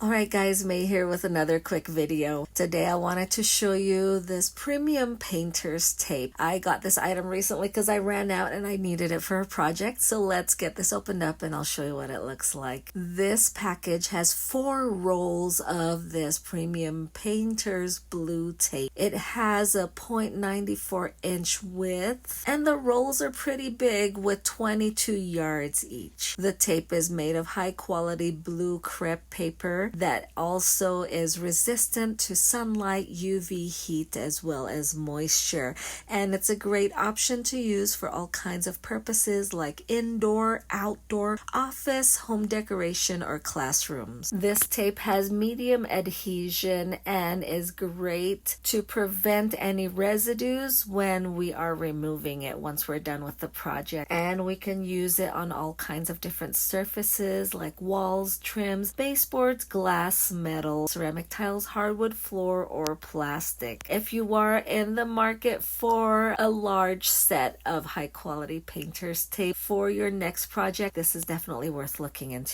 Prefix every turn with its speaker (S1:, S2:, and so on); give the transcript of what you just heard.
S1: Alright guys, May here with another quick video. Today I wanted to show you this premium painter's tape. I got this item recently because I ran out and I needed it for a project. So let's get this opened up and I'll show you what it looks like. This package has 4 rolls of this premium painter's blue tape. It has a 0.94 inch width and the rolls are pretty big with 22 yards each. The tape is made of high quality blue crepe paper that also is resistant to sunlight, UV heat, as well as moisture. And it's a great option to use for all kinds of purposes like indoor, outdoor, office, home decoration, or classrooms. This tape has medium adhesion and is great to prevent any residues when we are removing it once we're done with the project. And we can use it on all kinds of different surfaces like walls, trims, baseboards, glass, metal, ceramic tiles, hardwood floor, or plastic. If you are in the market for a large set of high quality painter's tape for your next project, this is definitely worth looking into.